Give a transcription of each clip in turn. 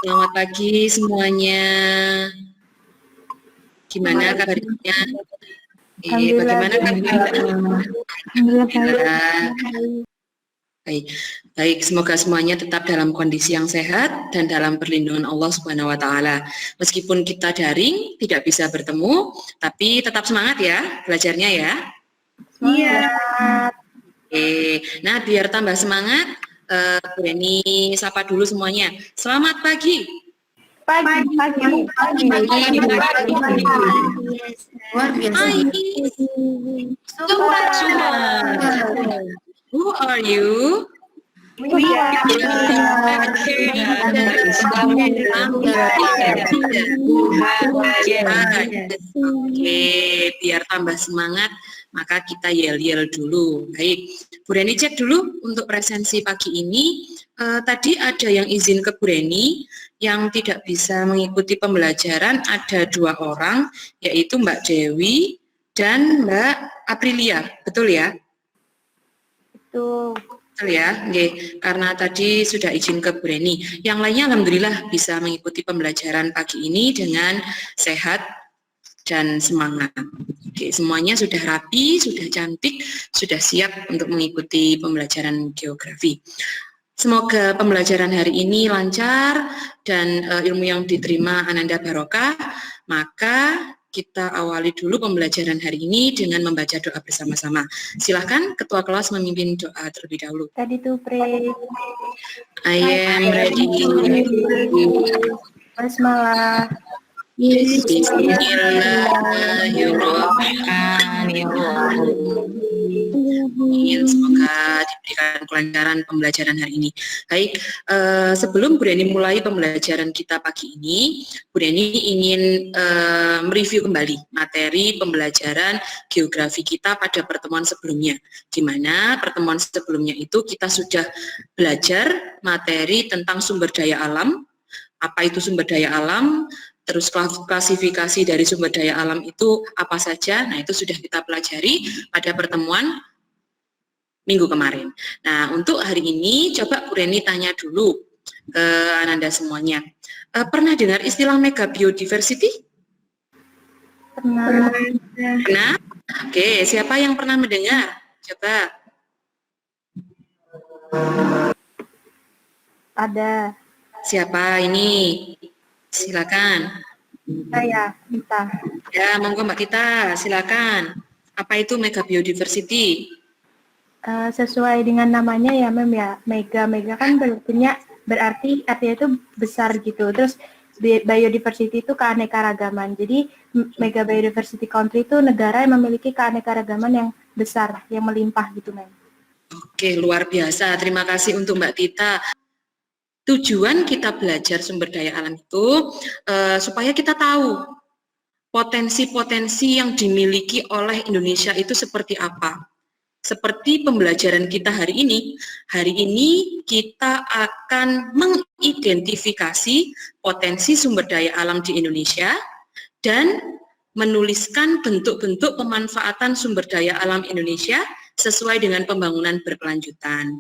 Selamat pagi semuanya. Gimana kabarnya? Bagaimana kabarnya? Alhamdulillah. Baik, baik. Semoga semuanya tetap dalam kondisi yang sehat dan dalam perlindungan Allah Subhanahu Wa Taala. Meskipun kita daring, tidak bisa bertemu, tapi tetap semangat ya belajarnya ya. Iya. Oke. Nah, biar tambah semangat, Bu Reni sapa dulu semuanya. Selamat pagi. Pagi. Luar biasa. Who are you? Oke, biar tambah semangat, maka kita yel-yel dulu. Baik, Bu Reni cek dulu untuk presensi pagi ini. Tadi ada yang izin ke Bu Reni, yang tidak bisa mengikuti pembelajaran ada 2 orang, yaitu Mbak Dewi dan Mbak Aprilia, betul ya? Betul. Betul ya, Nggih. Karena tadi sudah izin ke Bu Reni. Yang lainnya alhamdulillah bisa mengikuti pembelajaran pagi ini dengan sehat dan semangat. Oke, semuanya sudah rapi, sudah cantik, sudah siap untuk mengikuti pembelajaran geografi. Semoga pembelajaran hari ini lancar dan ilmu yang diterima Ananda Barokah. Maka kita awali dulu pembelajaran hari ini dengan membaca doa bersama-sama. Silahkan Ketua Kelas memimpin doa terlebih dahulu. Tadi tuh, Pre. I am ready. Basmalah. Bismillahirrahmanirrahim. Semoga diberikan kelancaran pembelajaran hari ini. Baik, sebelum Bu Reni mulai pembelajaran kita pagi ini, Bu Reni ingin mereview kembali materi pembelajaran geografi kita pada pertemuan sebelumnya. Di mana pertemuan sebelumnya itu kita sudah belajar materi tentang sumber daya alam. Apa itu sumber daya alam? Terus klasifikasi dari sumber daya alam itu apa saja. Nah, itu sudah kita pelajari pada pertemuan minggu kemarin. Nah, untuk hari ini coba Bu Reni tanya dulu ke Ananda semuanya. Pernah dengar istilah mega biodiversity? Pernah. Pernah? Oke, siapa yang pernah mendengar? Coba. Ada. Siapa ini? Silakan. Saya, Tita. Ya, monggo Mbak Tita, silakan. Apa itu mega biodiversity? Sesuai dengan namanya ya, Mem ya. Mega kan berarti artinya itu besar gitu. Terus biodiversity itu keanekaragaman. Jadi mega biodiversity country itu negara yang memiliki keanekaragaman yang besar, yang melimpah gitu, Mem. Oke, luar biasa. Terima kasih untuk Mbak Tita. Tujuan kita belajar sumber daya alam itu supaya kita tahu potensi-potensi yang dimiliki oleh Indonesia itu seperti apa. Seperti pembelajaran kita hari ini kita akan mengidentifikasi potensi sumber daya alam di Indonesia dan menuliskan bentuk-bentuk pemanfaatan sumber daya alam Indonesia sesuai dengan pembangunan berkelanjutan.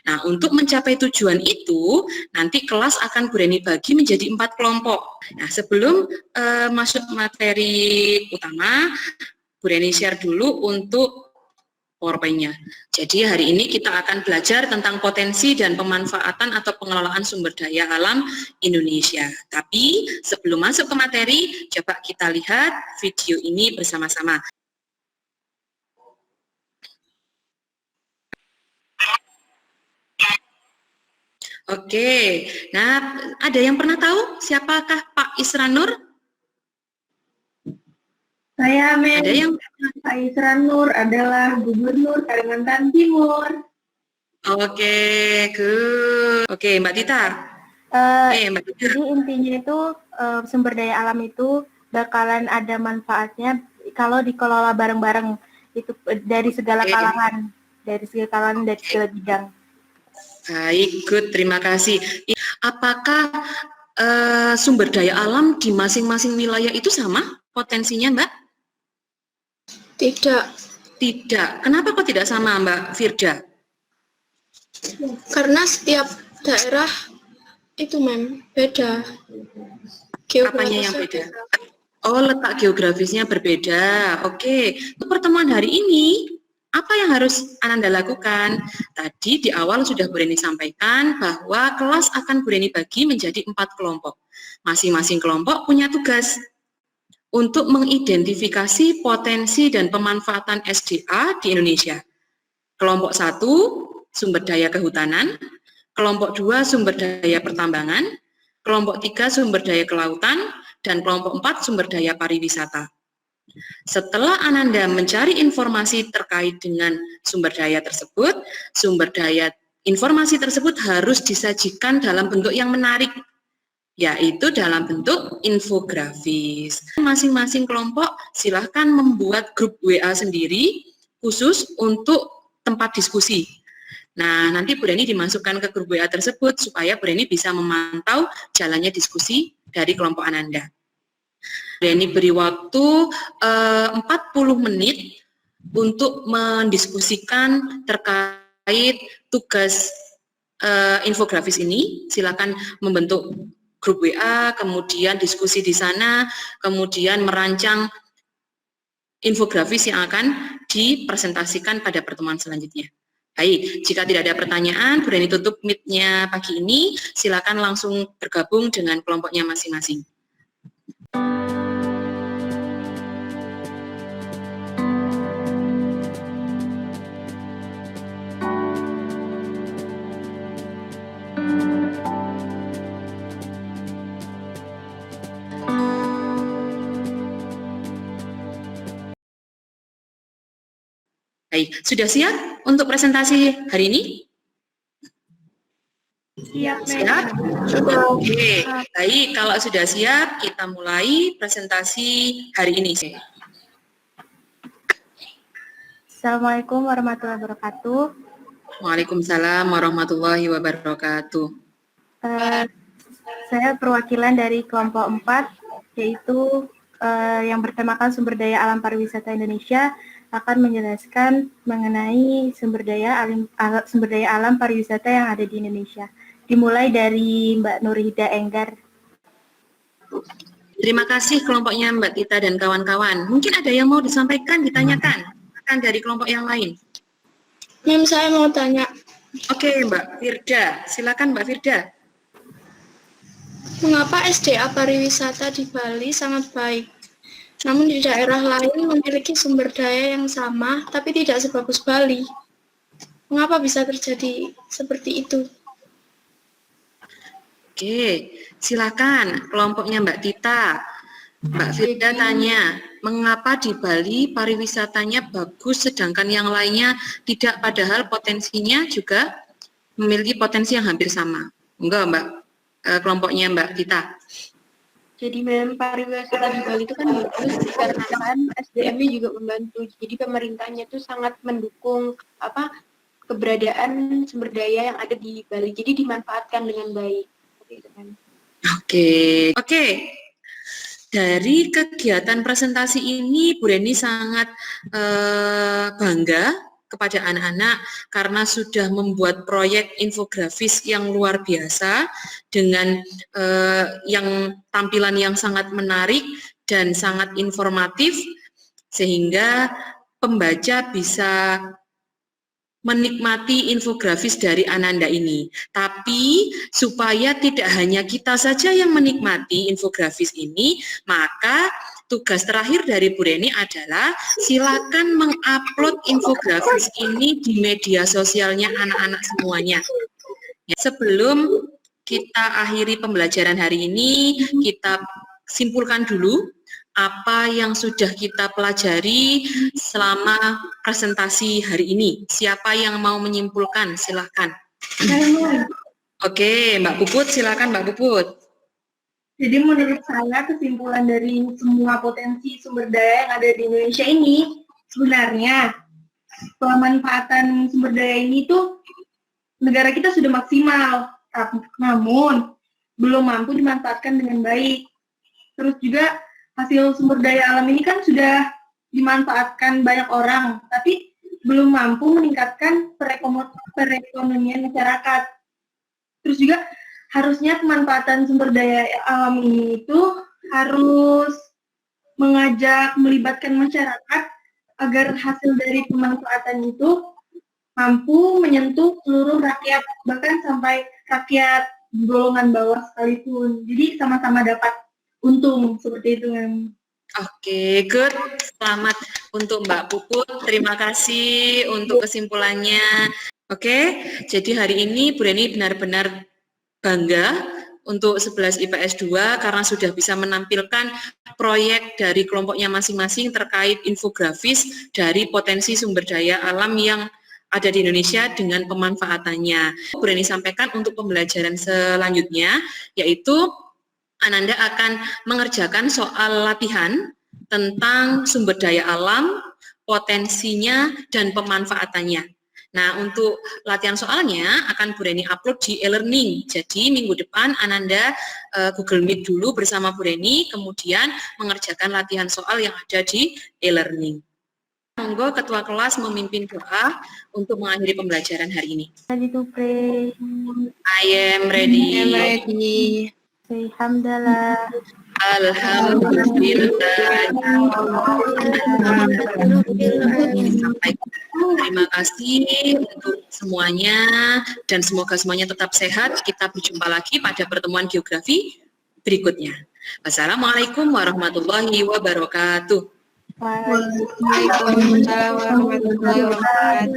Nah, untuk mencapai tujuan itu, nanti kelas akan Bu Reni bagi menjadi 4 kelompok. Nah, sebelum masuk materi utama, Bu Reni share dulu untuk PowerPoint-nya. Jadi hari ini kita akan belajar tentang potensi dan pemanfaatan atau pengelolaan sumber daya alam Indonesia. Tapi sebelum masuk ke materi, coba kita lihat video ini bersama-sama. Oke, nah ada yang pernah tahu siapakah Pak Isran Nur? Saya, Mem. Ada yang Pak Isran Nur adalah Gubernur Kalimantan Timur. Oke, good. Oke, Mbak Tita. Mbak Tita. Jadi intinya itu sumber daya alam itu bakalan ada manfaatnya kalau dikelola bareng-bareng itu dari segala kalangan, dari segala bidang. Baik, good. Terima kasih. Apakah sumber daya alam di masing-masing wilayah itu sama potensinya, Mbak? Tidak. Tidak. Kenapa kok tidak sama, Mbak Firda? Karena setiap daerah Itu mem, beda. Apanya yang beda? Oh, letak geografisnya berbeda. Oke, untuk pertemuan hari ini, apa yang harus Ananda lakukan? Tadi di awal sudah Bu Reni sampaikan bahwa kelas akan Bu Reni bagi menjadi 4 kelompok. Masing-masing kelompok punya tugas untuk mengidentifikasi potensi dan pemanfaatan SDA di Indonesia. Kelompok 1, sumber daya kehutanan. Kelompok 2, sumber daya pertambangan. Kelompok 3, sumber daya kelautan. Dan kelompok 4, sumber daya pariwisata. Setelah Ananda mencari informasi terkait dengan sumber daya tersebut, informasi tersebut harus disajikan dalam bentuk yang menarik, yaitu dalam bentuk infografis. Masing-masing kelompok silahkan membuat grup WA sendiri khusus untuk tempat diskusi. Nah, nanti Bu Reni dimasukkan ke grup WA tersebut supaya Bu Reni bisa memantau jalannya diskusi dari kelompok Ananda. Bu Reni beri waktu 40 menit untuk mendiskusikan terkait tugas infografis ini. Silakan membentuk grup WA, kemudian diskusi di sana, kemudian merancang infografis yang akan dipresentasikan pada pertemuan selanjutnya. Baik, jika tidak ada pertanyaan, Bu Reni tutup mic-nya pagi ini. Silakan langsung bergabung dengan kelompoknya masing-masing. Baik, sudah siap untuk presentasi hari ini? Siap, Siap? Oke, baik. Kalau sudah siap, kita mulai presentasi hari ini. Assalamualaikum warahmatullahi wabarakatuh. Waalaikumsalam warahmatullahi wabarakatuh. Saya perwakilan dari kelompok 4, yaitu yang bertemakan sumber daya alam pariwisata Indonesia, akan menjelaskan mengenai sumber daya alam pariwisata yang ada di Indonesia. Dimulai dari Mbak Nurhida Enggar. Terima kasih kelompoknya Mbak Tita dan kawan-kawan. Mungkin ada yang mau disampaikan, ditanyakan dari kelompok yang lain. Mem, saya mau tanya. Oke, Mbak Firda. Silakan Mbak Firda. Mengapa SDA pariwisata di Bali sangat baik, namun di daerah lain memiliki sumber daya yang sama, tapi tidak sebagus Bali? Mengapa bisa terjadi seperti itu? Oke, silakan kelompoknya Mbak Tita. Mbak Firda tanya, mengapa di Bali pariwisatanya bagus sedangkan yang lainnya tidak, padahal potensinya juga memiliki potensi yang hampir sama. Enggak, Mbak? Kelompoknya Mbak Tita. Jadi memang pariwisata di Bali itu kan bagus dikarenakan SDM-nya juga membantu. Jadi pemerintahnya itu sangat mendukung keberadaan sumber daya yang ada di Bali. Jadi dimanfaatkan dengan baik. Itu kan. Oke. Dari kegiatan presentasi ini, Bu Reni sangat bangga kepada anak-anak karena sudah membuat proyek infografis yang luar biasa dengan yang tampilan yang sangat menarik dan sangat informatif, sehingga pembaca bisa menikmati infografis dari Ananda ini. Tapi supaya tidak hanya kita saja yang menikmati infografis ini, maka tugas terakhir dari Bu Reni adalah silakan mengupload infografis ini di media sosialnya anak-anak semuanya. Sebelum kita akhiri pembelajaran hari ini, kita simpulkan dulu apa yang sudah kita pelajari selama presentasi hari ini. Siapa yang mau menyimpulkan? Silakan. Oke, Mbak Puput, silakan Mbak Puput. Jadi menurut saya kesimpulan dari semua potensi sumber daya yang ada di Indonesia ini, sebenarnya pemanfaatan sumber daya ini tuh negara kita sudah maksimal, namun belum mampu dimanfaatkan dengan baik. Terus juga hasil sumber daya alam ini kan sudah dimanfaatkan banyak orang, tapi belum mampu meningkatkan perekonomian masyarakat. Terus juga harusnya pemanfaatan sumber daya alam ini itu harus melibatkan masyarakat agar hasil dari pemanfaatan itu mampu menyentuh seluruh rakyat, bahkan sampai rakyat golongan bawah sekalipun. Jadi sama-sama dapat untung seperti itu, Mem. Oke, good. Selamat untuk Mbak Puput. Terima kasih untuk kesimpulannya. Oke, jadi hari ini Bu Reni benar-benar bangga untuk 11 IPS 2 karena sudah bisa menampilkan proyek dari kelompoknya masing-masing terkait infografis dari potensi sumber daya alam yang ada di Indonesia dengan pemanfaatannya. Bu Reni sampaikan untuk pembelajaran selanjutnya, yaitu Ananda akan mengerjakan soal latihan tentang sumber daya alam, potensinya, dan pemanfaatannya. Nah, untuk latihan soalnya akan Bu Reni upload di e-learning. Jadi, minggu depan Ananda Google Meet dulu bersama Bu Reni, kemudian mengerjakan latihan soal yang ada di e-learning. Monggo Ketua Kelas memimpin doa untuk mengakhiri pembelajaran hari ini. Ready to pray. I am ready. Say hamdalah. Alhamdulillah. Terima kasih untuk semuanya dan semoga semuanya tetap sehat. Kita berjumpa lagi pada pertemuan geografi berikutnya. Wassalamualaikum warahmatullahi wabarakatuh. Waalaikumsalam warahmatullahi wabarakatuh.